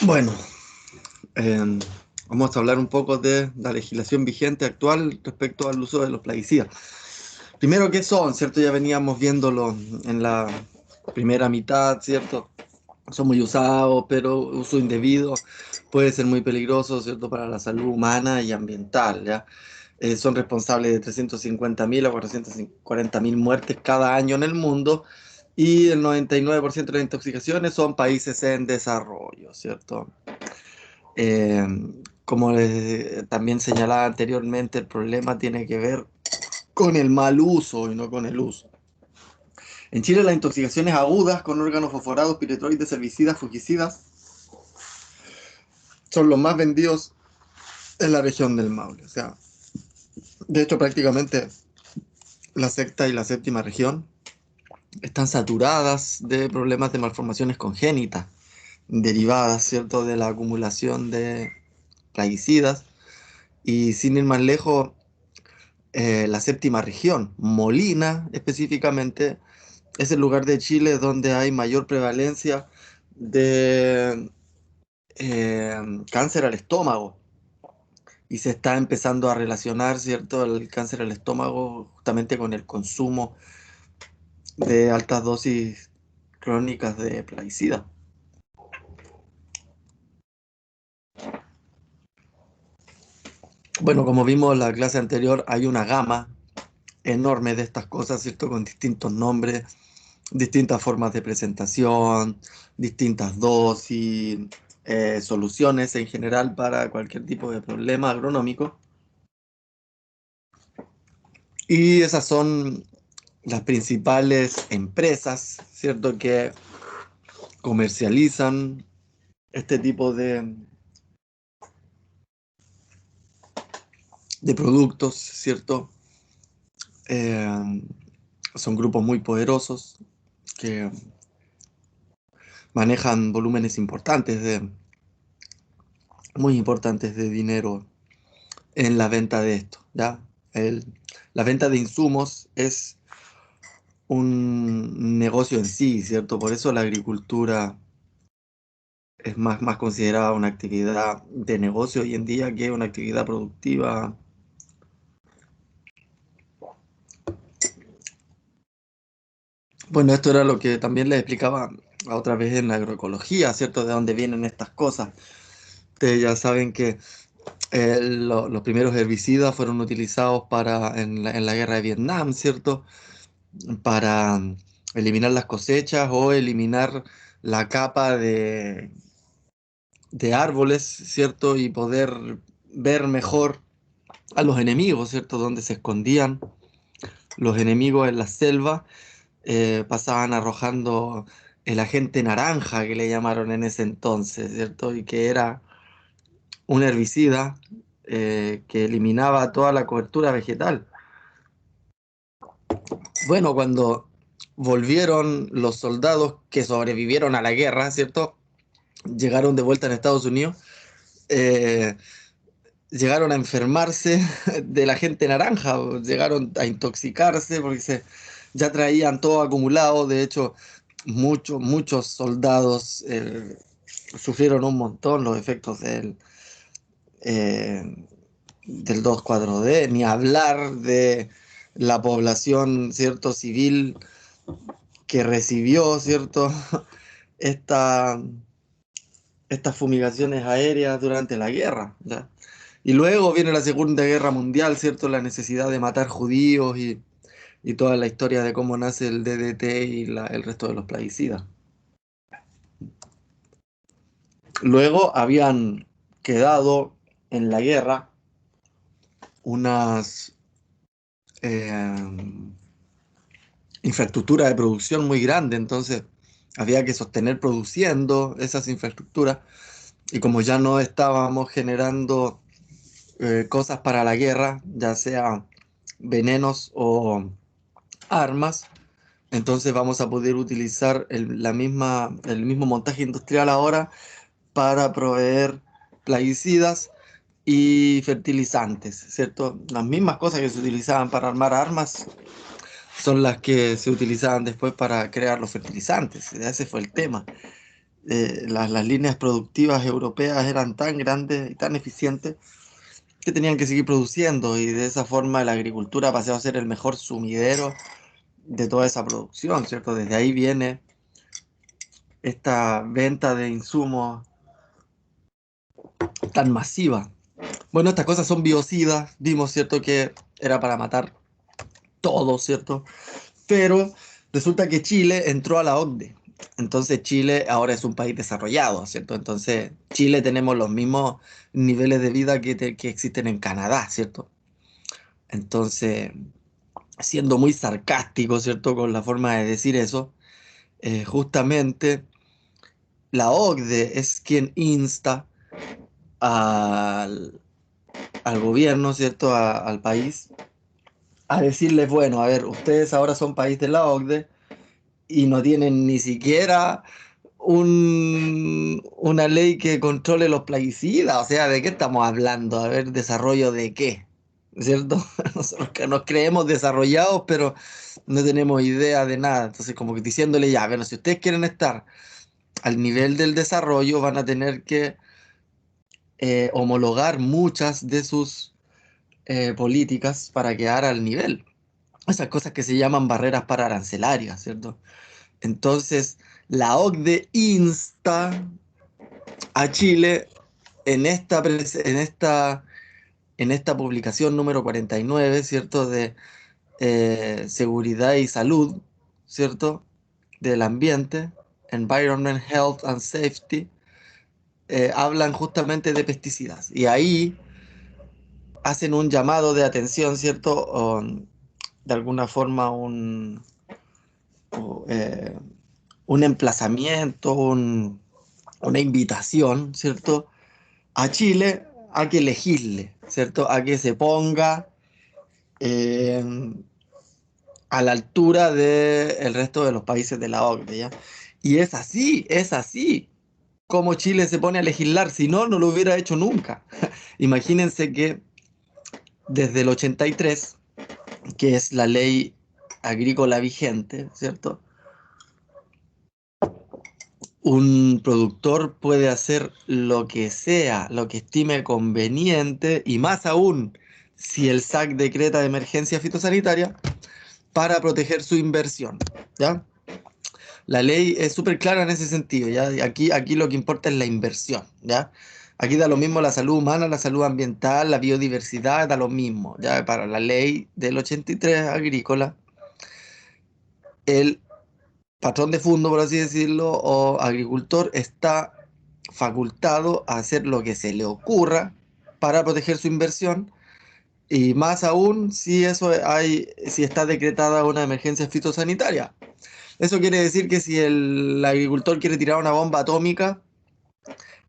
Bueno, eh, vamos a hablar un poco de la legislación vigente actual respecto al uso de los plaguicidas. Primero, ¿qué son? ¿Cierto? Ya veníamos viéndolo en la primera mitad, ¿cierto? Son muy usados, pero uso indebido puede ser muy peligroso, ¿cierto? Para la salud humana y ambiental, ¿ya? Son responsables de 350.000 a 440.000 muertes cada año en el mundo y el 99% de las intoxicaciones son países en desarrollo, ¿cierto? Eh, Como también señalaba anteriormente, el problema tiene que ver con el mal uso y no con el uso. En Chile, las intoxicaciones agudas con órganos fosforados, piretroides, herbicidas, fungicidas son los más vendidos en la región del Maule. O sea, de hecho, prácticamente la sexta y la séptima región están saturadas de problemas de malformaciones congénitas derivadas, ¿cierto?, de la acumulación de plaguicidas. Y sin ir más lejos, la séptima región, Molina específicamente, es el lugar de Chile donde hay mayor prevalencia de cáncer al estómago. Y se está empezando a relacionar, ¿cierto?, el cáncer al estómago justamente con el consumo de altas dosis crónicas de plaguicida. Bueno, como vimos en la clase anterior, hay una gama enorme de estas cosas, ¿cierto?, con distintos nombres, distintas formas de presentación, distintas dosis, soluciones en general para cualquier tipo de problema agronómico. Y esas son las principales empresas, ¿cierto?, que comercializan este tipo de productos, ¿cierto? Eh, Son grupos muy poderosos que manejan volúmenes muy importantes de dinero en la venta de esto, ¿ya? La venta de insumos es un negocio en sí, ¿cierto? Por eso la agricultura es más considerada una actividad de negocio hoy en día que una actividad productiva. Bueno, esto era lo que también les explicaba la otra vez en la agroecología, ¿cierto? De dónde vienen estas cosas. Ustedes ya saben que los primeros herbicidas fueron utilizados en la guerra de Vietnam, ¿cierto? Para eliminar las cosechas o eliminar la capa de árboles, ¿cierto? Y poder ver mejor a los enemigos, ¿cierto? Donde se escondían los enemigos en la selva, pasaban arrojando el agente naranja que le llamaron en ese entonces, ¿cierto? Y que era un herbicida que eliminaba toda la cobertura vegetal. Bueno, cuando volvieron los soldados que sobrevivieron a la guerra, ¿cierto? Llegaron de vuelta en Estados Unidos, eh, llegaron a enfermarse de la gente naranja, llegaron a intoxicarse porque ya traían todo acumulado. De hecho, muchos soldados sufrieron un montón los efectos eh, del 2,4-D, ni hablar de la población, ¿cierto?, civil que recibió, ¿cierto?, esta, estas fumigaciones aéreas durante la guerra, ¿ya? Y luego viene la Segunda Guerra Mundial, ¿cierto?, la necesidad de matar judíos y toda la historia de cómo nace el DDT y el resto de los plaguicidas. Luego habían quedado en la guerra unas eh, infraestructura de producción muy grande, entonces había que sostener produciendo esas infraestructuras y como ya no estábamos generando cosas para la guerra, ya sea venenos o armas, entonces vamos a poder utilizar el mismo montaje industrial ahora para proveer plaguicidas y fertilizantes, ¿cierto? Las mismas cosas que se utilizaban para armar armas son las que se utilizaban después para crear los fertilizantes. Ese fue el tema. las líneas productivas europeas eran tan grandes y tan eficientes que tenían que seguir produciendo y de esa forma la agricultura pasó a ser el mejor sumidero de toda esa producción, ¿cierto? Desde ahí viene esta venta de insumos tan masiva. Bueno, estas cosas son biocidas, vimos, ¿cierto? Que era para matar todo, ¿cierto? Pero resulta que Chile entró a la OCDE. Entonces Chile ahora es un país desarrollado, ¿cierto? Entonces Chile tenemos los mismos niveles de vida que existen en Canadá, ¿cierto? Entonces, siendo muy sarcástico, ¿cierto? Con la forma de decir eso, justamente la OCDE es quien insta al, al gobierno, ¿cierto? Al país a decirles, bueno, a ver, ustedes ahora son país de la OCDE y no tienen ni siquiera una ley que controle los plaguicidas. O sea, ¿de qué estamos hablando? A ver, ¿desarrollo de qué? ¿Cierto? Nosotros que nos creemos desarrollados, pero no tenemos idea de nada. Entonces, como que diciéndole, ya, bueno, si ustedes quieren estar al nivel del desarrollo, van a tener que homologar muchas de sus políticas para quedar al nivel. Esas cosas que se llaman barreras para arancelarias, ¿cierto? Entonces, la OCDE insta a Chile en esta publicación número 49, ¿cierto? De seguridad y salud, ¿cierto? Del ambiente, Environment, Health and Safety, hablan justamente de pesticidas. Y ahí hacen un llamado de atención, ¿cierto? De alguna forma o, eh, un emplazamiento, una invitación, ¿cierto? A Chile a que legisle, ¿cierto? A que se ponga eh, a la altura del resto de los países de la OCDE, ¿ya? Y es así como Chile se pone a legislar, si no, no lo hubiera hecho nunca. Imagínense que desde el 83, que es la ley agrícola vigente, ¿cierto? Un productor puede hacer lo que sea, lo que estime conveniente, y más aún si el SAC decreta de emergencia fitosanitaria para proteger su inversión, ¿ya? La ley es súper clara en ese sentido, ¿ya? Y aquí lo que importa es la inversión, ¿ya? Aquí da lo mismo la salud humana, la salud ambiental, la biodiversidad, da lo mismo, ¿ya? Para la ley del 83 agrícola, el patrón de fondo, por así decirlo, o agricultor está facultado a hacer lo que se le ocurra para proteger su inversión y más aún si está decretada una emergencia fitosanitaria. Eso quiere decir que si el agricultor quiere tirar una bomba atómica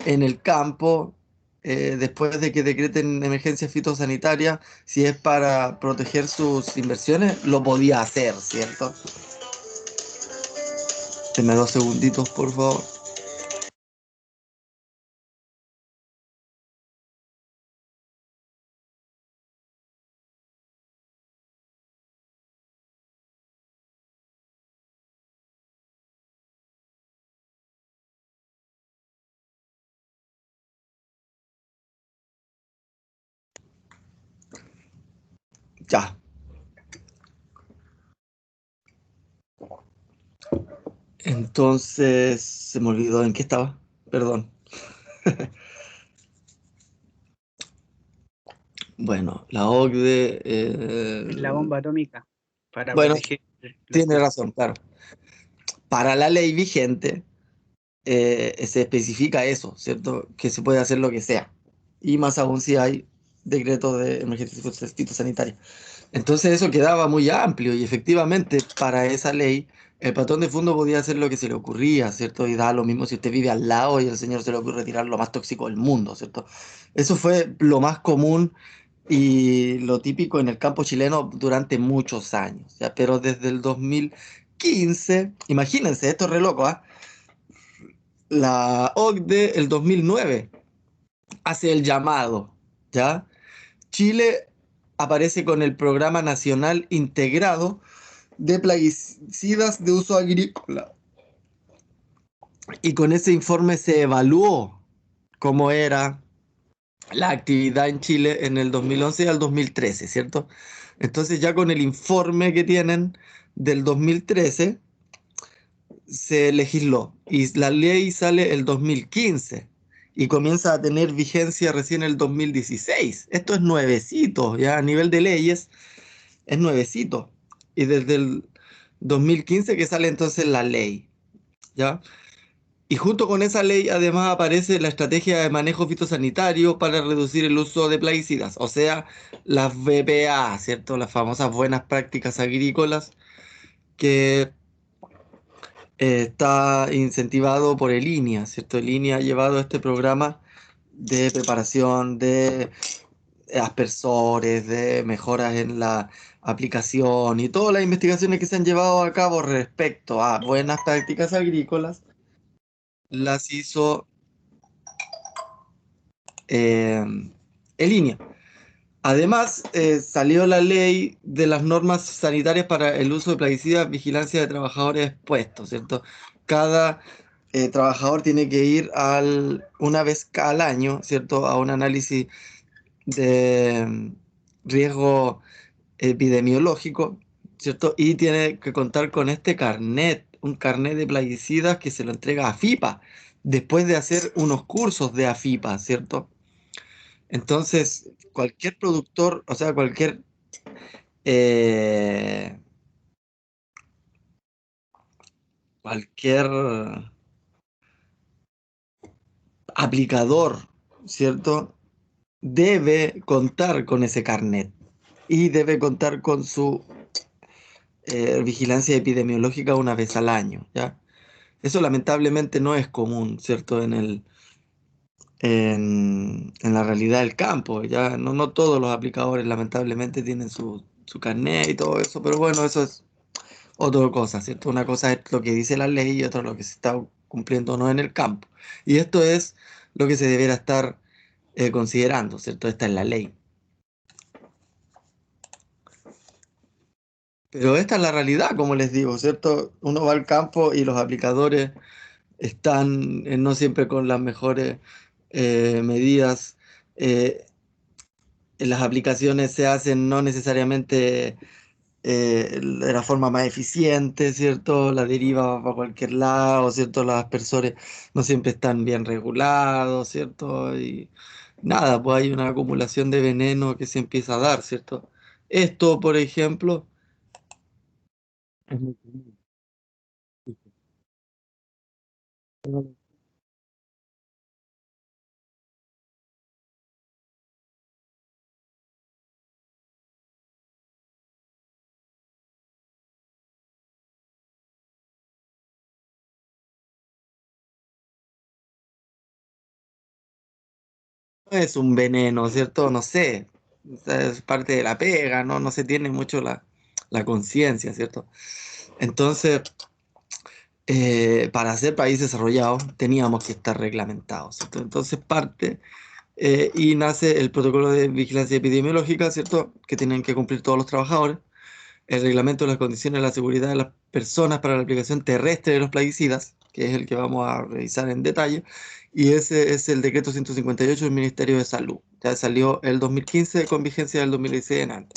en el campo, después de que decreten emergencia fitosanitaria, si es para proteger sus inversiones, lo podía hacer, ¿cierto? Deme 2 segunditos, por favor. Ya. Entonces, se me olvidó en qué estaba. Perdón. Bueno, la OCDE. La bomba atómica para Bueno, proteger los tiene cultivos. razón, claro. Para la ley vigente se especifica eso, ¿cierto? Que se puede hacer lo que sea. Y más aún si hay decretos de emergencia fitosanitaria. Entonces eso quedaba muy amplio y efectivamente para esa ley el patrón de fondo podía hacer lo que se le ocurría, ¿cierto? Y da lo mismo si usted vive al lado y al señor se le ocurre tirar lo más tóxico del mundo, ¿cierto? Eso fue lo más común y lo típico en el campo chileno durante muchos años, ¿ya? Pero desde el 2015, imagínense, esto es re loco, ¿ah? La OCDE el 2009 hace el llamado, ¿ya? Chile aparece con el Programa Nacional Integrado de Plaguicidas de Uso Agrícola. y con ese informe se evaluó cómo era la actividad en Chile en el 2011 al 2013, ¿cierto? Entonces ya con el informe que tienen del 2013 se legisló y la ley sale el 2015 y comienza a tener vigencia recién el 2016. Esto es nuevecito, ya a nivel de leyes es nuevecito. Y desde el 2015 que sale entonces la ley, ¿ya? Y junto con esa ley además aparece la estrategia de manejo fitosanitario para reducir el uso de plaguicidas, o sea, las BPA, ¿cierto? Las famosas buenas prácticas agrícolas que está incentivado por el INIA, ¿cierto? El INIA ha llevado este programa de preparación de aspersores, de mejoras en la aplicación y todas las investigaciones que se han llevado a cabo respecto a buenas prácticas agrícolas, las hizo el INIA. Además, salió la ley de las normas sanitarias para el uso de plaguicidas, vigilancia de trabajadores expuestos, ¿cierto? Cada trabajador tiene que ir una vez al año, ¿cierto? A un análisis de riesgo epidemiológico, ¿cierto? Y tiene que contar con este carnet, un carnet de plaguicidas que se lo entrega a FIPA, después de hacer unos cursos de AFIPA, ¿cierto? Entonces, cualquier productor, o sea, eh, cualquier aplicador, ¿cierto? Debe contar con ese carnet y debe contar con su vigilancia epidemiológica una vez al año, ¿ya? Eso lamentablemente no es común, ¿cierto? En la realidad del campo, ya no todos los aplicadores lamentablemente tienen su carnet y todo eso, pero bueno, eso es otra cosa, ¿cierto? Una cosa es lo que dice la ley y otra lo que se está cumpliendo o no en el campo. Y esto es lo que se deberá estar considerando, ¿cierto? Esta es la ley. Pero esta es la realidad, como les digo, ¿cierto? Uno va al campo y los aplicadores están no siempre con las mejores medidas. eh, las aplicaciones se hacen no necesariamente de la forma más eficiente, ¿cierto? La deriva va para cualquier lado, ¿cierto? Los aspersores no siempre están bien regulados, ¿cierto? Y nada, pues hay una acumulación de veneno que se empieza a dar, ¿cierto? Esto, por ejemplo, es muy común. No es un veneno, ¿cierto? No sé, o sea, es parte de la pega, ¿no? No se tiene mucho la conciencia, ¿cierto? Entonces, para ser país desarrollado teníamos que estar reglamentados, ¿cierto? Entonces parte y nace el protocolo de vigilancia epidemiológica, ¿cierto? Que tienen que cumplir todos los trabajadores, el reglamento de las condiciones de la seguridad de las personas para la aplicación terrestre de los plaguicidas, que es el que vamos a revisar en detalle, y ese es el decreto 158 del Ministerio de Salud. Ya salió el 2015 con vigencia del 2016 en adelante.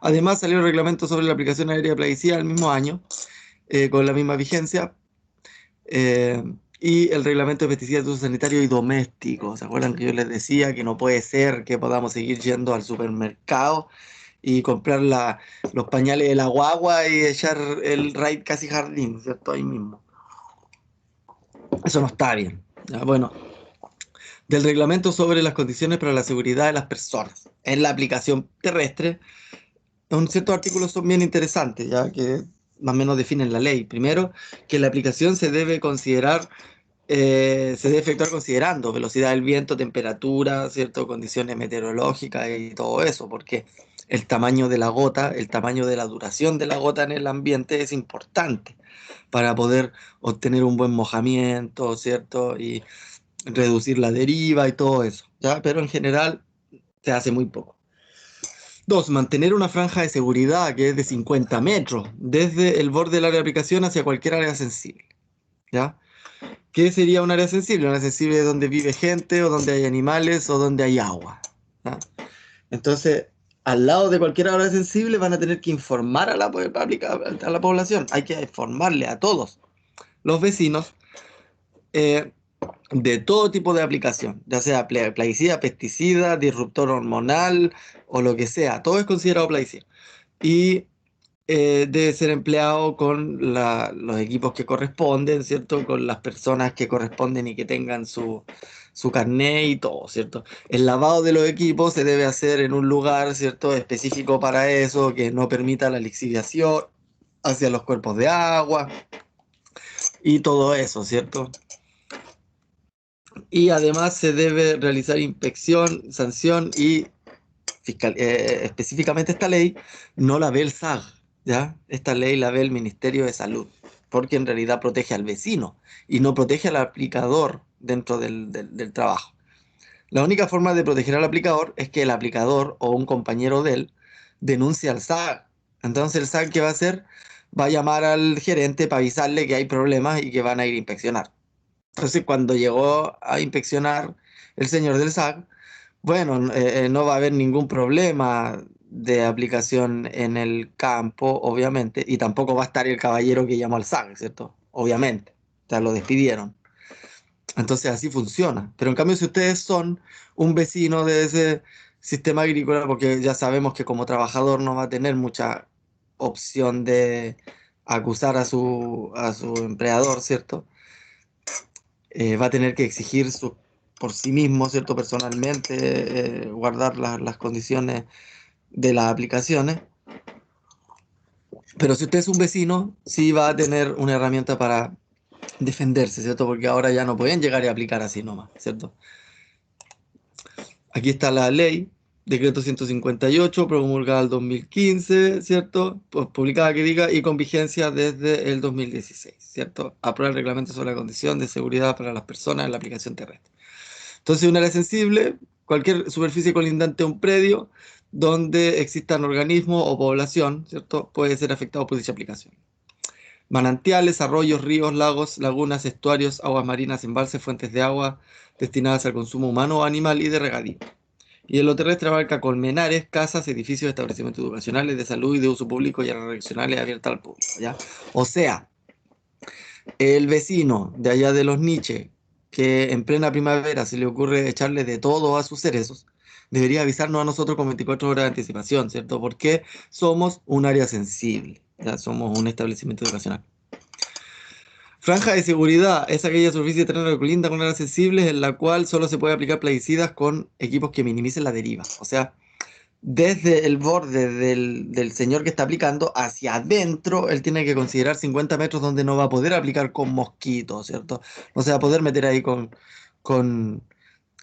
Además salió el reglamento sobre la aplicación aérea de plaguicida el mismo año, con la misma vigencia, eh, y el reglamento de pesticidas de uso sanitario y doméstico. ¿Se acuerdan que yo les decía que no puede ser que podamos seguir yendo al supermercado y comprar los pañales de la guagua y echar el raid casi jardín, ¿cierto? Ahí mismo. Eso no está bien. Ya, bueno, del reglamento sobre las condiciones para la seguridad de las personas en la aplicación terrestre, ciertos artículos son bien interesantes, ya que más o menos definen la ley. Primero, que la aplicación se debe efectuar considerando velocidad del viento, temperatura, ¿cierto? Condiciones meteorológicas y todo eso, porque el tamaño de la gota, el tamaño de la duración de la gota en el ambiente es importante para poder obtener un buen mojamiento, ¿cierto? Y reducir la deriva y todo eso, ¿ya? Pero en general se hace muy poco. Dos, mantener una franja de seguridad que es de 50 metros desde el borde del área de aplicación hacia cualquier área sensible, ¿ya? ¿Qué sería un área sensible? Un área sensible es donde vive gente, o donde hay animales, o donde hay agua. ¿Ya? Entonces, al lado de cualquier área sensible van a tener que informar a a la población. Hay que informarle a todos los vecinos eh, de todo tipo de aplicación, ya sea plaguicida, pesticida, disruptor hormonal o lo que sea. Todo es considerado plaguicida. Y debe ser empleado con los equipos que corresponden, ¿cierto? Con las personas que corresponden y que tengan su carné y todo, ¿cierto? El lavado de los equipos se debe hacer en un lugar, ¿cierto? Específico para eso, que no permita la lixiviación hacia los cuerpos de agua y todo eso, ¿cierto? Y además se debe realizar inspección, sanción y específicamente esta ley no la ve el SAG, ¿ya? Esta ley la ve el Ministerio de Salud, porque en realidad protege al vecino y no protege al aplicador dentro del trabajo. La única forma de proteger al aplicador es que el aplicador o un compañero de él denuncie al SAG. Entonces el SAG, ¿qué va a hacer? Va a llamar al gerente para avisarle que hay problemas y que van a ir a inspeccionar. Entonces cuando llegó a inspeccionar el señor del SAG, bueno, no va a haber ningún problema de aplicación en el campo, obviamente, y tampoco va a estar el caballero que llamó al SAG, ¿cierto? Obviamente, ya lo despidieron. Entonces así funciona. Pero en cambio, si ustedes son un vecino de ese sistema agrícola, porque ya sabemos que como trabajador no va a tener mucha opción de acusar a su empleador, ¿cierto? Va a tener que exigir por sí mismo, ¿cierto? Personalmente, guardar las condiciones de las aplicaciones. Pero si usted es un vecino, sí va a tener una herramienta para defenderse, ¿cierto? Porque ahora ya no pueden llegar y aplicar así nomás, ¿cierto? Aquí está la ley, decreto 158, promulgada el 2015, ¿cierto? Pues publicada que diga, y con vigencia desde el 2016, ¿cierto? Aprueba el reglamento sobre la condición de seguridad para las personas en la aplicación terrestre. Entonces, un área sensible, cualquier superficie colindante a un predio donde existan organismos o población, ¿cierto? Puede ser afectado por dicha aplicación. Manantiales, arroyos, ríos, lagos, lagunas, estuarios, aguas marinas, embalses, fuentes de agua destinadas al consumo humano o animal y de regadío. Y en lo terrestre abarca colmenares, casas, edificios, establecimientos educacionales, de salud y de uso público y áreas recreacionales abiertas al público, ¿ya? O sea, el vecino de allá de los Nietzsche, que en plena primavera se le ocurre echarle de todo a sus cerezos, debería avisarnos a nosotros con 24 horas de anticipación, ¿cierto? Porque somos un área sensible, ya somos un establecimiento educacional. Franja de seguridad es aquella superficie terrena que colinda con áreas sensibles en la cual solo se puede aplicar plaguicidas con equipos que minimicen la deriva. O sea, desde el borde del señor que está aplicando hacia adentro, él tiene que considerar 50 metros donde no va a poder aplicar con mosquitos, ¿cierto? No se va a poder meter ahí con,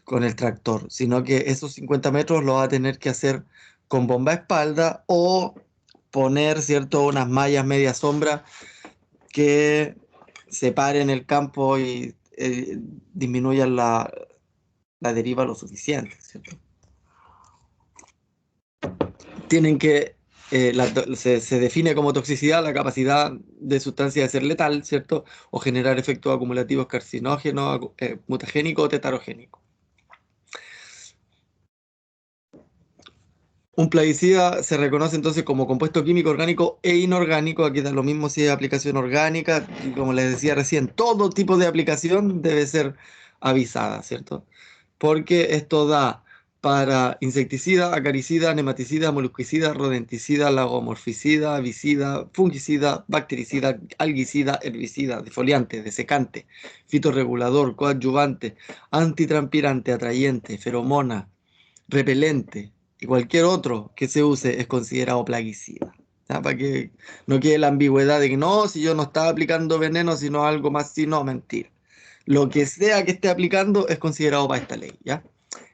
con el tractor, sino que esos 50 metros lo va a tener que hacer con bomba a espalda o poner, ¿cierto?, unas mallas media sombra que separen el campo y disminuyan la deriva lo suficiente, ¿cierto? Tienen que, se define como toxicidad la capacidad de sustancia de ser letal, ¿cierto? O generar efectos acumulativos carcinógenos, mutagénicos o tetarogénicos. Un plaguicida se reconoce entonces como compuesto químico orgánico e inorgánico. Aquí da lo mismo si es aplicación orgánica, y como les decía recién, todo tipo de aplicación debe ser avisada, ¿cierto? Porque esto da para insecticida, acaricida, nematicida, molusquicida, rodenticida, lagomorficida, avicida, fungicida, bactericida, alguicida, herbicida, defoliante, desecante, fitorregulador, coadyuvante, antitranspirante, atrayente, feromona, repelente y cualquier otro que se use es considerado plaguicida. ¿Ya? Para que no quede la ambigüedad de que no, si yo no estaba aplicando veneno, sino algo más, si no, mentira. Lo que sea que esté aplicando es considerado para esta ley, ¿ya?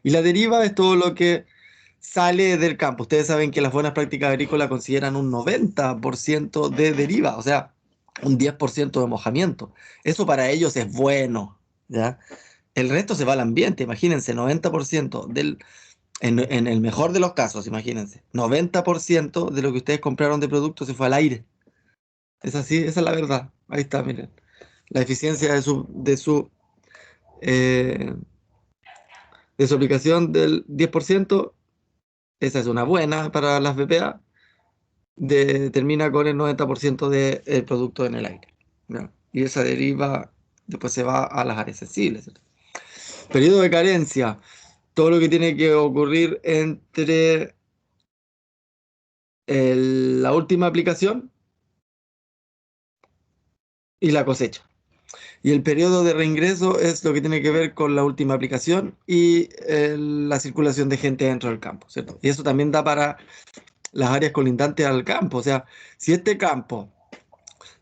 Y la deriva es todo lo que sale del campo. Ustedes saben que las buenas prácticas agrícolas consideran un 90% de deriva, o sea, un 10% de mojamiento. Eso para ellos es bueno, ¿ya? El resto se va al ambiente, imagínense, 90% en el mejor de los casos, imagínense, 90% de lo que ustedes compraron de producto se fue al aire. Es así, esa es la verdad. Ahí está, miren. la eficiencia eh, de su aplicación del 10%, esa es una buena para las BPA, termina con el 90% del producto en el aire, ¿ya? Y esa deriva, después se va a las áreas sensibles, ¿cierto? Periodo de carencia, todo lo que tiene que ocurrir entre la última aplicación y la cosecha. Y el periodo de reingreso es lo que tiene que ver con la última aplicación y la circulación de gente dentro del campo, ¿cierto? Y eso también da para las áreas colindantes al campo. O sea, si este campo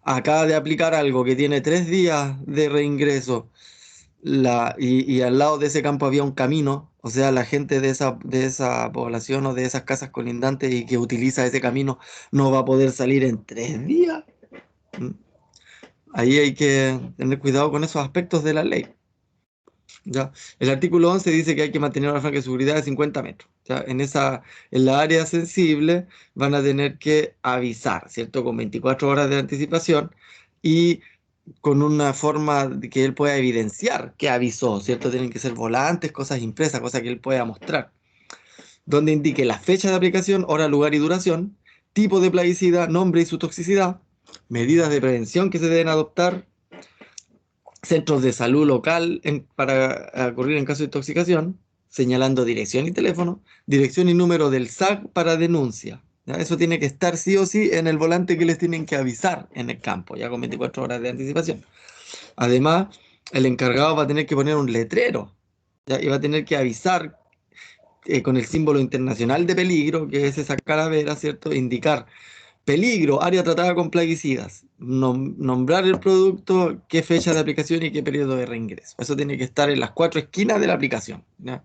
acaba de aplicar algo que tiene 3 días de reingreso y al lado de ese campo había un camino, o sea, la gente de esa población o de esas casas colindantes y que utiliza ese camino no va a poder salir en 3 días. ¿Mm? Ahí hay que tener cuidado con esos aspectos de la ley. ¿Ya? El artículo 11 dice que hay que mantener una franja de seguridad de 50 metros. ¿Ya? En la área sensible van a tener que avisar, ¿cierto? Con 24 horas de anticipación y con una forma de que él pueda evidenciar que avisó, ¿cierto? Tienen que ser volantes, cosas impresas, cosas que él pueda mostrar, donde indique la fecha de aplicación, hora, lugar y duración, tipo de plaguicida, nombre y su toxicidad, medidas de prevención que se deben adoptar, centros de salud local para ocurrir en caso de intoxicación, señalando dirección y teléfono, dirección y número del SAC para denuncia. ¿Ya? Eso tiene que estar sí o sí en el volante que les tienen que avisar en el campo, ya con 24 horas de anticipación. Además, el encargado va a tener que poner un letrero, ¿ya? Y va a tener que avisar con el símbolo internacional de peligro, que es esa calavera, ¿cierto? Indicar peligro, área tratada con plaguicidas. Nombrar el producto, qué fecha de aplicación y qué periodo de reingreso. Eso tiene que estar en las 4 esquinas de la aplicación, ¿ya?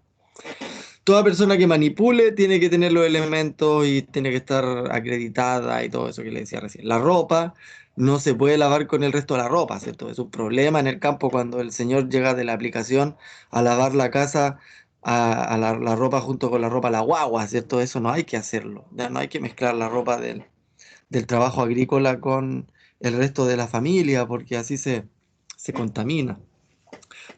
Toda persona que manipule tiene que tener los elementos y tiene que estar acreditada y todo eso que le decía recién. La ropa no se puede lavar con el resto de la ropa, ¿cierto? Es un problema en el campo cuando el señor llega de la aplicación a lavar la casa, a la ropa junto con la ropa a la guagua, ¿cierto? Eso no hay que hacerlo. Ya no hay que mezclar la ropa del trabajo agrícola con el resto de la familia, porque así se contamina.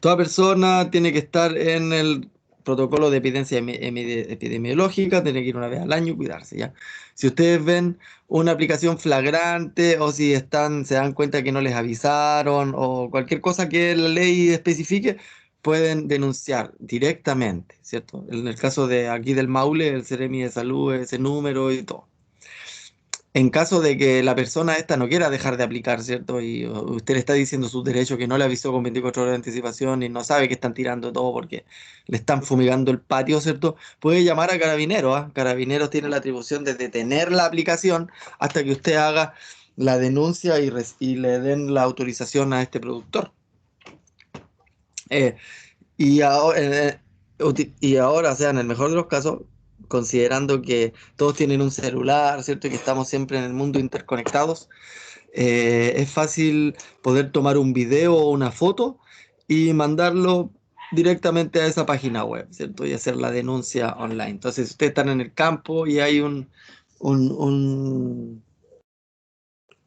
Toda persona tiene que estar en el protocolo de evidencia epidemiológica, tiene que ir una vez al año y cuidarse, ¿ya? Si ustedes ven una aplicación flagrante o si se dan cuenta que no les avisaron o cualquier cosa que la ley especifique, pueden denunciar directamente, ¿cierto? En el caso de aquí del Maule, el Seremi de Salud, ese número y todo. En caso de que la persona esta no quiera dejar de aplicar, ¿cierto? Y usted le está diciendo sus derechos que no le avisó con 24 horas de anticipación y no sabe que están tirando todo porque le están fumigando el patio, ¿cierto? Puede llamar a Carabineros, ¿ah? Carabineros tiene la atribución de detener la aplicación hasta que usted haga la denuncia y le den la autorización a este productor. Eh, y ahora, o sea, en el mejor de los casos, considerando que todos tienen un celular, ¿cierto? Y que estamos siempre en el mundo interconectados, es fácil poder tomar un video o una foto y mandarlo directamente a esa página web, ¿cierto? Y hacer la denuncia online. Entonces, si ustedes están en el campo y hay un, un-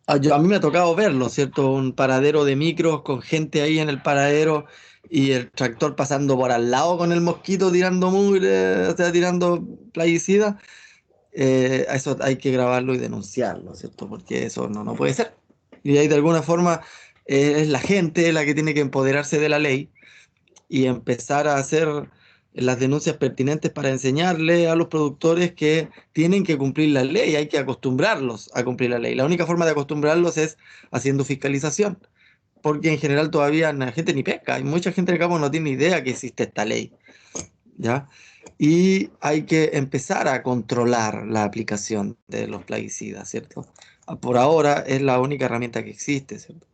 a mí me ha tocado verlo, ¿cierto? Un paradero de micros con gente ahí en el paradero y el tractor pasando por al lado con el mosquito tirando mugre, o sea, tirando plaguicida. A eso hay que grabarlo y denunciarlo, ¿cierto? Porque eso no puede ser. Y ahí de alguna forma es la gente la que tiene que empoderarse de la ley y empezar a hacer las denuncias pertinentes para enseñarle a los productores que tienen que cumplir la ley, hay que acostumbrarlos a cumplir la ley. La única forma de acostumbrarlos es haciendo fiscalización, porque en general todavía la gente ni pesca, hay mucha gente en el campo no tiene idea que existe esta ley, ¿ya? Y hay que empezar a controlar la aplicación de los plaguicidas, ¿cierto? Por ahora es la única herramienta que existe, ¿cierto?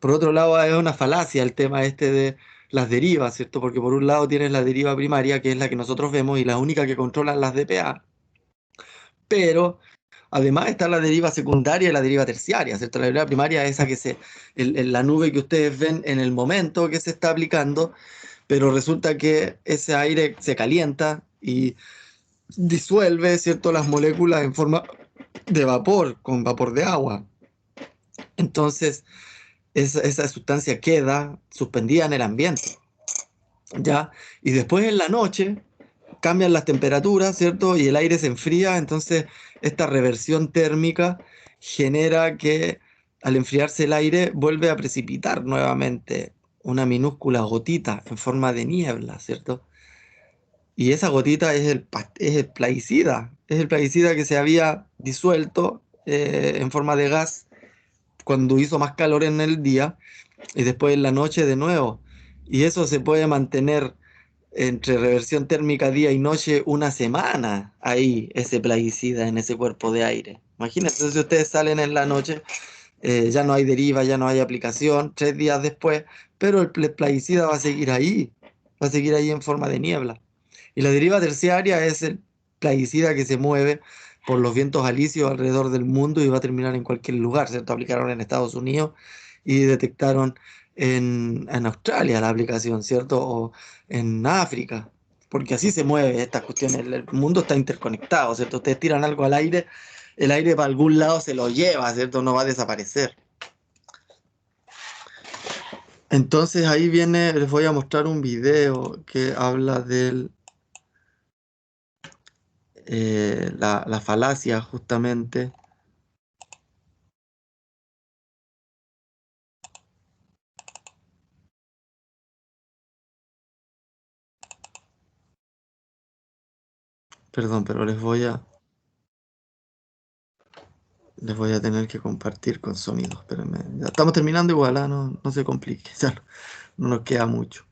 Por otro lado, es una falacia el tema este de las derivas, ¿cierto? Porque por un lado tienes la deriva primaria, que es la que nosotros vemos y la única que controlan las DPA, pero además está la deriva secundaria y la deriva terciaria, ¿cierto? La deriva primaria es esa la nube que ustedes ven en el momento que se está aplicando, pero resulta que ese aire se calienta y disuelve, ¿cierto? Las moléculas en forma de vapor, con vapor de agua. Entonces, esa sustancia queda suspendida en el ambiente, ¿ya? Y después en la noche cambian las temperaturas, ¿cierto? Y el aire se enfría, entonces esta reversión térmica genera que al enfriarse el aire vuelve a precipitar nuevamente una minúscula gotita en forma de niebla, ¿cierto? Y esa gotita es el plaguicida que se había disuelto en forma de gas cuando hizo más calor en el día y después en la noche de nuevo. Y eso se puede mantener entre reversión térmica día y noche una semana ahí, ese plaguicida en ese cuerpo de aire. Imagínense si ustedes salen en la noche, ya no hay deriva, ya no hay aplicación, 3 días después, pero el plaguicida va a seguir ahí en forma de niebla. Y la deriva terciaria es el plaguicida que se mueve por los vientos alisios alrededor del mundo y va a terminar en cualquier lugar, ¿cierto? Aplicaron en Estados Unidos y detectaron en Australia la aplicación, ¿cierto? O en África, porque así se mueve esta cuestión. El mundo está interconectado, ¿cierto? Ustedes tiran algo al aire, el aire para algún lado se lo lleva, ¿cierto? No va a desaparecer. Entonces ahí viene, les voy a mostrar un video que habla del la falacia justamente. Perdón, pero les voy a tener que compartir con sonidos. Espérenme. Ya estamos terminando igual, ¿ah? No, no se complique, ya no nos queda mucho.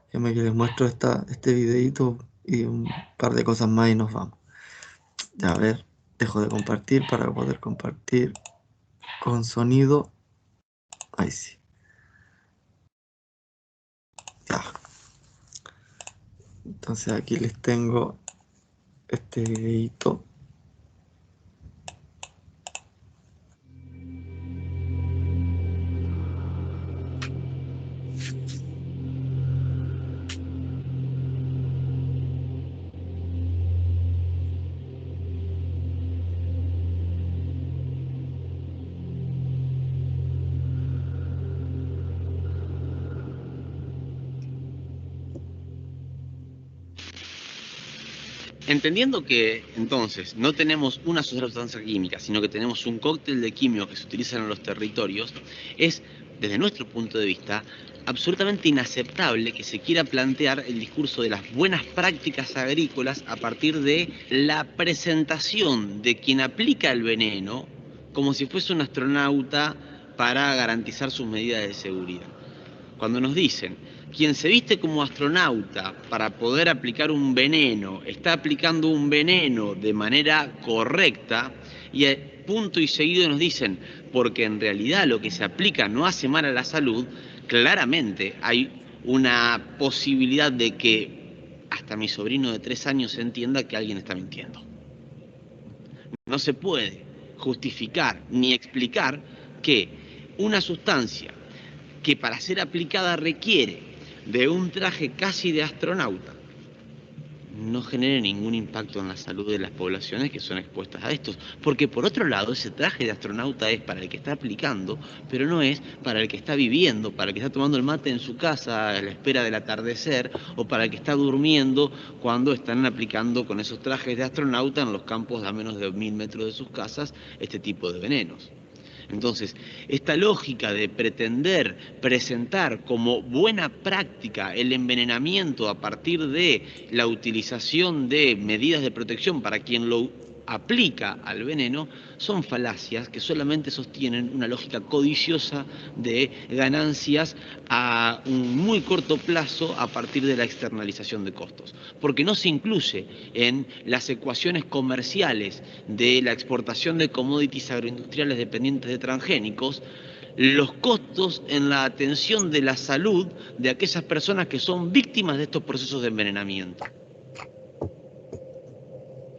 Déjenme que les muestro este videito y un par de cosas más y nos vamos. Ya, a ver, dejo de compartir para poder compartir con sonido. Ahí sí. Ya. Entonces aquí les tengo este videito. Entendiendo que entonces no tenemos una sola sustancia química, sino que tenemos un cóctel de químicos que se utilizan en los territorios, es, desde nuestro punto de vista, absolutamente inaceptable que se quiera plantear el discurso de las buenas prácticas agrícolas a partir de la presentación de quien aplica el veneno como si fuese un astronauta para garantizar sus medidas de seguridad. Cuando nos dicen, quien se viste como astronauta para poder aplicar un veneno, está aplicando un veneno de manera correcta, y punto y seguido nos dicen, porque en realidad lo que se aplica no hace mal a la salud, claramente hay una posibilidad de que hasta mi sobrino de 3 años entienda que alguien está mintiendo. No se puede justificar ni explicar que una sustancia que para ser aplicada requiere de un traje casi de astronauta, no genere ningún impacto en la salud de las poblaciones que son expuestas a estos. Porque por otro lado, ese traje de astronauta es para el que está aplicando, pero no es para el que está viviendo, para el que está tomando el mate en su casa a la espera del atardecer, o para el que está durmiendo cuando están aplicando con esos trajes de astronauta en los campos a menos de 1000 metros de sus casas este tipo de venenos. Entonces, esta lógica de pretender presentar como buena práctica el envenenamiento a partir de la utilización de medidas de protección para quien lo aplica al veneno, son falacias que solamente sostienen una lógica codiciosa de ganancias a un muy corto plazo a partir de la externalización de costos, porque no se incluye en las ecuaciones comerciales de la exportación de commodities agroindustriales dependientes de transgénicos los costos en la atención de la salud de aquellas personas que son víctimas de estos procesos de envenenamiento.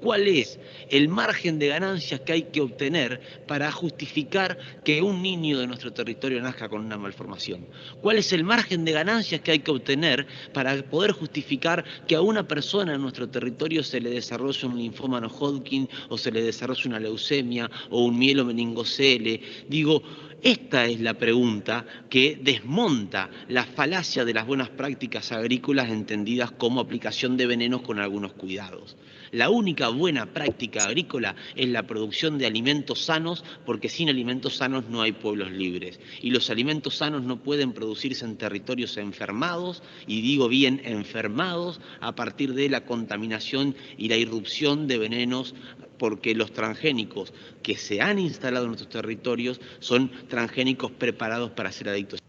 ¿Cuál es el margen de ganancias que hay que obtener para justificar que un niño de nuestro territorio nazca con una malformación? ¿Cuál es el margen de ganancias que hay que obtener para poder justificar que a una persona en nuestro territorio se le desarrolle un linfoma no Hodgkin o se le desarrolle una leucemia o un mielomeningocele? Digo, Esta es la pregunta que desmonta la falacia de las buenas prácticas agrícolas entendidas como aplicación de venenos con algunos cuidados. La única buena práctica agrícola es la producción de alimentos sanos, porque sin alimentos sanos no hay pueblos libres. Y los alimentos sanos no pueden producirse en territorios enfermados, y digo bien enfermados, a partir de la contaminación y la irrupción de venenos, porque los transgénicos que se han instalado en nuestros territorios son transgénicos preparados para ser adictos.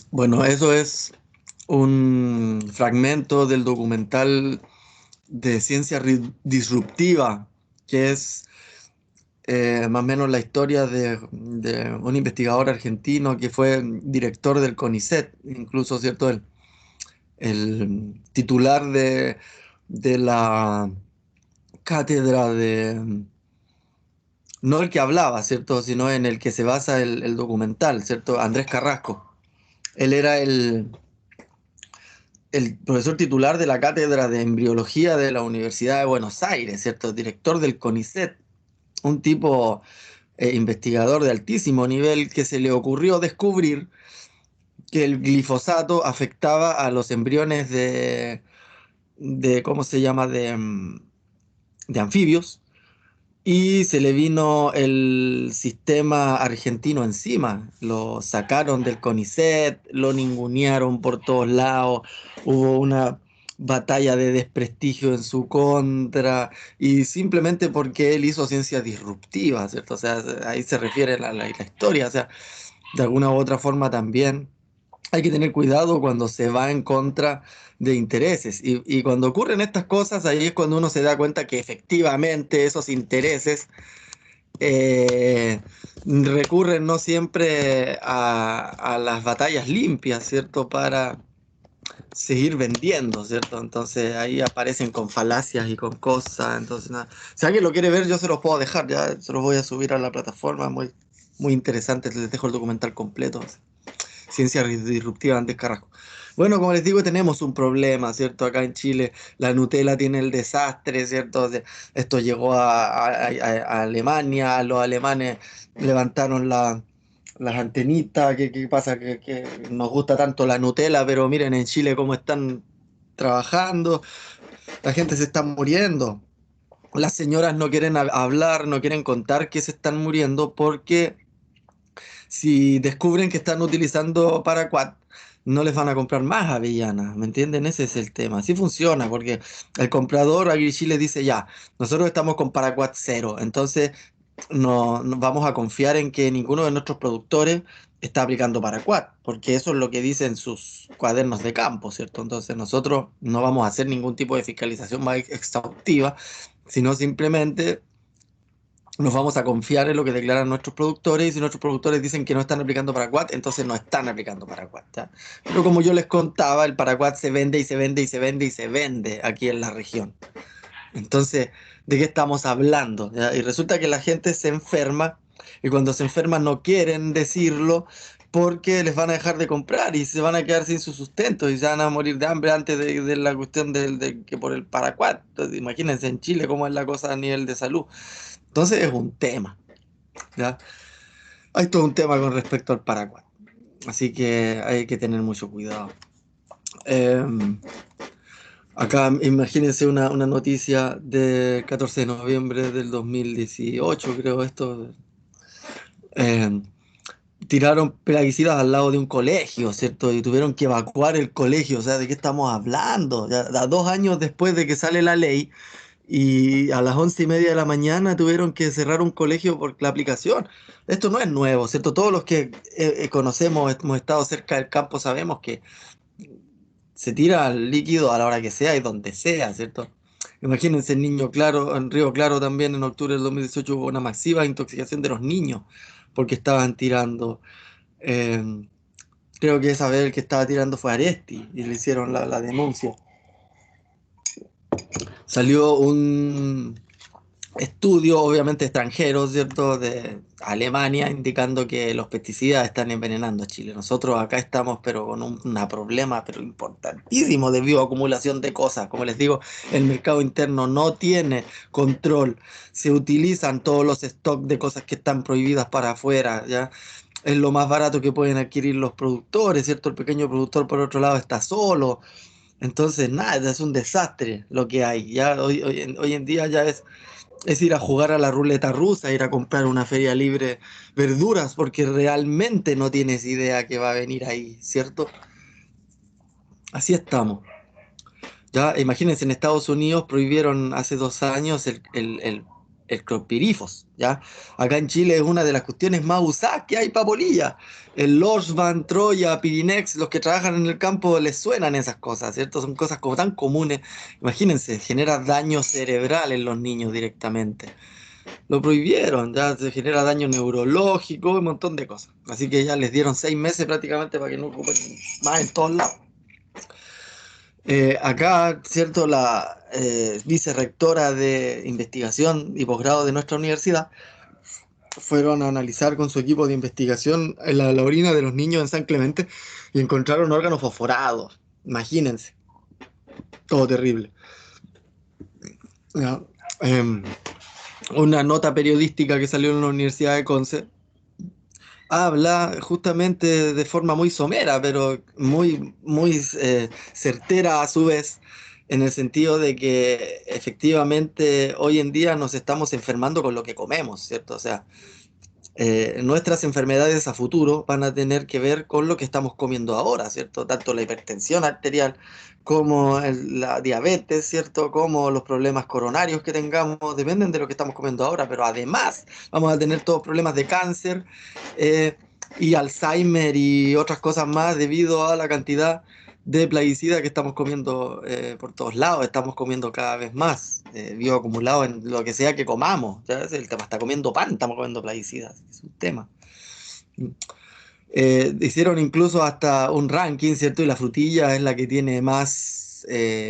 Bueno, eso es un fragmento del documental de ciencia disruptiva, que es más o menos la historia de un investigador argentino que fue director del CONICET, incluso, ¿cierto? El titular de la cátedra de, no el que hablaba, ¿cierto? Sino en el que se basa el documental, ¿cierto? Andrés Carrasco. Él era el profesor titular de la cátedra de embriología de la Universidad de Buenos Aires, ¿cierto? Director del CONICET, un tipo investigador de altísimo nivel que se le ocurrió descubrir que el glifosato afectaba a los embriones de ¿cómo se llama? De anfibios, y se le vino el sistema argentino encima. Lo sacaron del CONICET, lo ningunearon por todos lados, hubo una batalla de desprestigio en su contra, y simplemente porque él hizo ciencia disruptiva, ¿cierto? O sea, ahí se refiere la historia, o sea, de alguna u otra forma también hay que tener cuidado cuando se va en contra de intereses. Y cuando ocurren estas cosas, ahí es cuando uno se da cuenta que efectivamente esos intereses recurren no siempre a las batallas limpias, ¿cierto? Para seguir vendiendo, ¿cierto? Entonces ahí aparecen con falacias y con cosas. Entonces, nada. Si alguien lo quiere ver, yo se los puedo dejar, ya se los voy a subir a la plataforma. Muy, muy interesante, les dejo el documental completo. Ciencia disruptiva Andrés Carrasco. Bueno, como les digo, tenemos un problema, ¿cierto? Acá en Chile la Nutella tiene el desastre, ¿cierto? Esto llegó a Alemania, los alemanes levantaron las antenitas. ¿Qué pasa? Que nos gusta tanto la Nutella, pero miren en Chile cómo están trabajando, la gente se está muriendo. Las señoras no quieren hablar, no quieren contar que se están muriendo porque si descubren que están utilizando Paraquat, no les van a comprar más avellanas, ¿me entienden? Ese es el tema. Así funciona, porque el comprador AgriChile dice ya, nosotros estamos con Paraquat cero, entonces no vamos a confiar en que ninguno de nuestros productores está aplicando Paraquat, porque eso es lo que dicen sus cuadernos de campo, ¿cierto? Entonces nosotros no vamos a hacer ningún tipo de fiscalización más exhaustiva, sino simplemente nos vamos a confiar en lo que declaran nuestros productores, y si nuestros productores dicen que no están aplicando Paraquat, entonces no están aplicando Paraquat, ¿ya? Pero como yo les contaba, el Paraquat se vende y se vende y se vende y se vende aquí en la región. Entonces, ¿de qué estamos hablando? ¿Ya? Y resulta que la gente se enferma, y cuando se enferma no quieren decirlo porque les van a dejar de comprar y se van a quedar sin su sustento y se van a morir de hambre antes de la cuestión de que por el Paraquat. Entonces, imagínense en Chile cómo es la cosa a nivel de salud. Entonces es un tema, ¿ya? Hay todo un tema con respecto al Paraguay, así que hay que tener mucho cuidado. Eh, Acá imagínense una noticia del 14 de noviembre del 2018, creo esto. Eh, Tiraron plaguicidas al lado de un colegio, ¿cierto? Y tuvieron que evacuar el colegio, o sea, ¿de qué estamos hablando? Ya, 2 años después de que sale la ley, y a las 11:30 de la mañana tuvieron que cerrar un colegio por la aplicación. Esto no es nuevo, ¿cierto? Todos los que conocemos, hemos estado cerca del campo, sabemos que se tira el líquido a la hora que sea y donde sea, ¿cierto? Imagínense en Niño Claro, en Río Claro también en octubre del 2018 hubo una masiva intoxicación de los niños porque estaban tirando. eh, Creo que esa vez el que estaba tirando fue Aresti y le hicieron la denuncia. Salió estudios, obviamente extranjeros, ¿cierto? De Alemania, indicando que los pesticidas están envenenando a Chile. Nosotros acá estamos, pero con un problema, pero importantísimo de bioacumulación de cosas. Como les digo, el mercado interno no tiene control. Se utilizan todos los stocks de cosas que están prohibidas para afuera, ¿ya? Es lo más barato que pueden adquirir los productores, ¿cierto? El pequeño productor, por otro lado, está solo. Entonces, nada, es un desastre lo que hay. Ya hoy en día ya es ir a jugar a la ruleta rusa, ir a comprar una feria libre verduras, porque realmente no tienes idea que va a venir ahí, ¿cierto? Así estamos. Ya, imagínense, en Estados Unidos prohibieron hace 2 años el clorpirifos, ¿ya? Acá en Chile es una de las cuestiones más usadas que hay para polilla. El Losban, Troya, Pirinex, los que trabajan en el campo les suenan esas cosas, ¿cierto? Son cosas como tan comunes. Imagínense, genera daño cerebral en los niños directamente. Lo prohibieron, ya se genera daño neurológico, un montón de cosas. Así que ya les dieron 6 meses prácticamente para que no ocupen más en todos lados. Acá, ¿cierto? La vicerrectora de investigación y posgrado de nuestra universidad fueron a analizar con su equipo de investigación la orina de los niños en San Clemente y encontraron órganos fosforados. Imagínense, todo terrible. Ya, em, una nota periodística que salió en la Universidad de Conce habla justamente de forma muy somera, pero muy certera a su vez, en el sentido de que efectivamente hoy en día nos estamos enfermando con lo que comemos, ¿cierto? O sea, nuestras enfermedades a futuro van a tener que ver con lo que estamos comiendo ahora, ¿cierto? Tanto la hipertensión arterial como la diabetes, ¿cierto? Como los problemas coronarios que tengamos, dependen de lo que estamos comiendo ahora, pero además vamos a tener todos problemas de cáncer eh, y Alzheimer y otras cosas más debido a la cantidad de plaguicidas que estamos comiendo por todos lados, estamos comiendo cada vez más bioacumulado en lo que sea que comamos. Ya es el tema, está comiendo pan, estamos comiendo plaguicidas, es un tema. Hicieron incluso hasta un ranking, ¿cierto? Y la frutilla es la que tiene más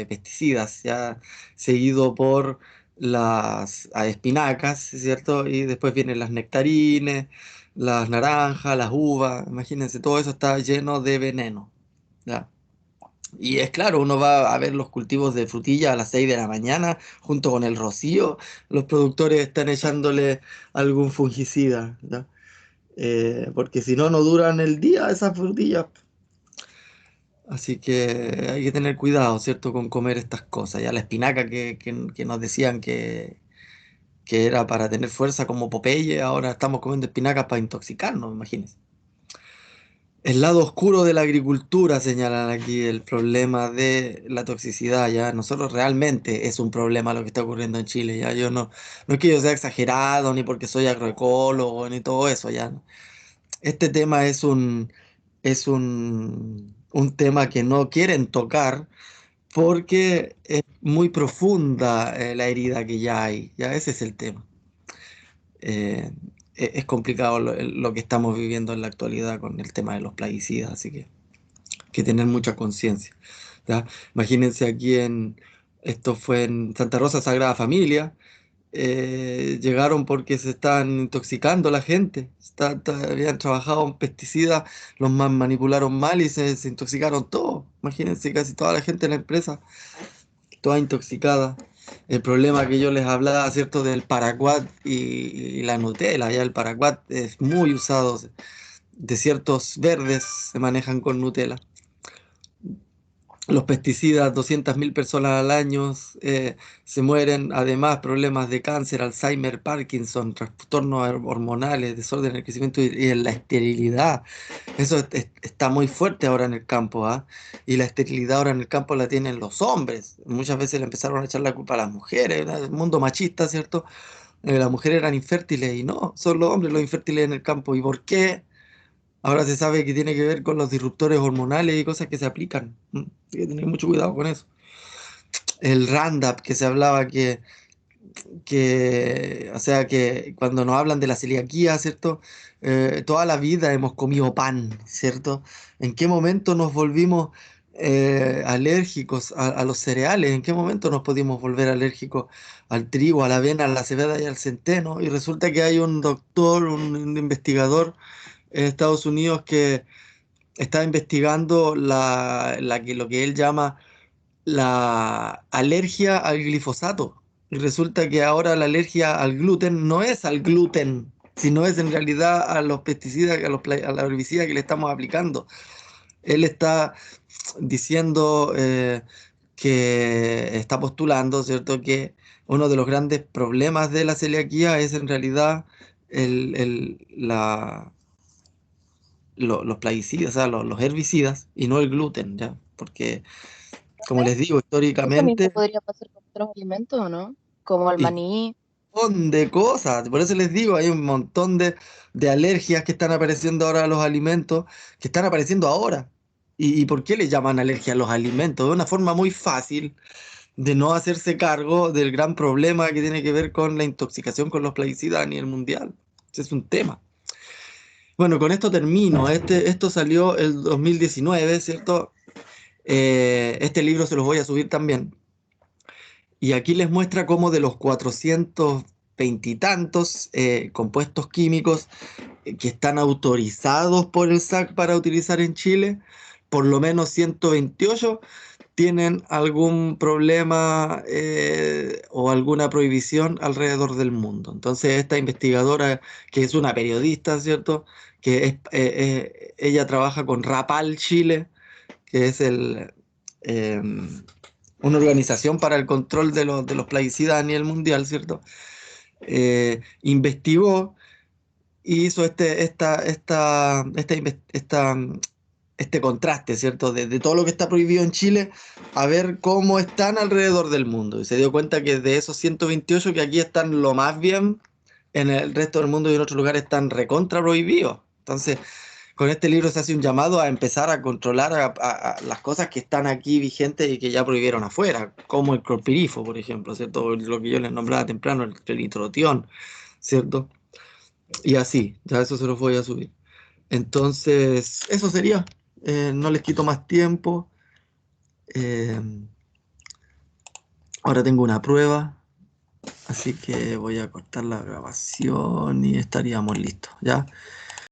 pesticidas, ya seguido por las espinacas, ¿cierto? Y después vienen las nectarines, las naranjas, las uvas, imagínense, todo eso está lleno de veneno, ¿ya? Y es claro, uno va a ver los cultivos de frutilla a las 6 de la mañana, junto con el rocío, los productores están echándole algún fungicida, ¿no? Porque si no, no duran el día esas frutillas. Así que hay que tener cuidado, ¿cierto?, con comer estas cosas. Ya la espinaca que nos decían que era para tener fuerza como Popeye, ahora estamos comiendo espinacas para intoxicarnos, imagínense. El lado oscuro de la agricultura, señalan aquí, el problema de la toxicidad, ya. Nosotros realmente es un problema lo que está ocurriendo en Chile, ya. Yo no es que yo sea exagerado, ni porque soy agroecólogo, ni todo eso, ya. Este tema es un tema que no quieren tocar porque es muy profunda la herida que ya hay, ya ese es el tema. Eh, es complicado lo que estamos viviendo en la actualidad con el tema de los plaguicidas, así que hay que tener mucha conciencia, ¿ya? Imagínense esto fue en Santa Rosa Sagrada Familia, llegaron porque se estaban intoxicando la gente, habían trabajado con pesticidas, los manipularon mal y se intoxicaron todos, imagínense casi toda la gente en la empresa, toda intoxicada. El problema que yo les hablaba, ¿cierto?, del paraquat y la Nutella, ya el paraquat es muy usado, desiertos verdes se manejan con Nutella. Los pesticidas, 200.000 personas al año se mueren, además problemas de cáncer, Alzheimer, Parkinson, trastornos hormonales, desorden del crecimiento y en la esterilidad. Eso está muy fuerte ahora en el campo, ¿ah? Y la esterilidad ahora en el campo la tienen los hombres. Muchas veces le empezaron a echar la culpa a las mujeres, era el mundo machista, ¿cierto? Las mujeres eran infértiles y no, son los hombres los infértiles en el campo. ¿Y por qué? Ahora se sabe que tiene que ver con los disruptores hormonales y cosas que se aplican. Hay que tener mucho cuidado con eso. El Roundup que se hablaba o sea, que cuando nos hablan de la celiaquía, ¿cierto? Toda la vida hemos comido pan, ¿cierto? ¿En qué momento nos volvimos alérgicos a los cereales. ¿En qué momento nos podíamos volver alérgicos al trigo, a la avena, a la cebada y al centeno? Y resulta que hay un doctor, un investigador en Estados Unidos que está investigando lo que él llama la alergia al glifosato. Y resulta que ahora la alergia al gluten no es al gluten, sino es en realidad a los pesticidas, a la herbicida que le estamos aplicando. Él está diciendo que está postulando, ¿cierto?, que uno de los grandes problemas de la celiaquía es en realidad los plaguicidas, o sea, los herbicidas y no el gluten, ¿ya? Porque, como les digo, Eso mismo históricamente, podría pasar con otros alimentos, ¿o no? Como el y maní. un montón de cosas, por eso les digo, hay un montón de alergias que están apareciendo ahora a los alimentos, que están apareciendo ahora. ¿Y por qué le llaman alergia a los alimentos? De una forma muy fácil de no hacerse cargo del gran problema que tiene que ver con la intoxicación con los plaguicidas a nivel mundial. Ese es un tema. Bueno, con esto termino. Esto salió el 2019, ¿cierto? Este libro se los voy a subir también. Y aquí les muestra cómo de los 420 y tantos compuestos químicos que están autorizados por el SAC para utilizar en Chile, por lo menos 128 tienen algún problema o alguna prohibición alrededor del mundo. Entonces, esta investigadora, que es una periodista, ¿cierto? Ella trabaja con Rapal Chile, que es una organización para el control de los plaguicidas a nivel mundial, ¿cierto? Investigó y hizo este contraste, ¿cierto? De todo lo que está prohibido en Chile, a ver cómo están alrededor del mundo. Y se dio cuenta que de esos 128 que aquí están lo más bien, en el resto del mundo y en otros lugares están recontra prohibidos. Entonces, con este libro se hace un llamado a empezar a controlar a las cosas que están aquí vigentes y que ya prohibieron afuera, como el clorpirifo, por ejemplo, ¿cierto? Lo que yo les nombraba temprano, el trinitrotión, ¿cierto? Y así, ya eso se los voy a subir. Entonces, eso sería. No les quito más tiempo. Eh, Ahora tengo una prueba, así que voy a cortar la grabación y estaríamos listos, ¿ya?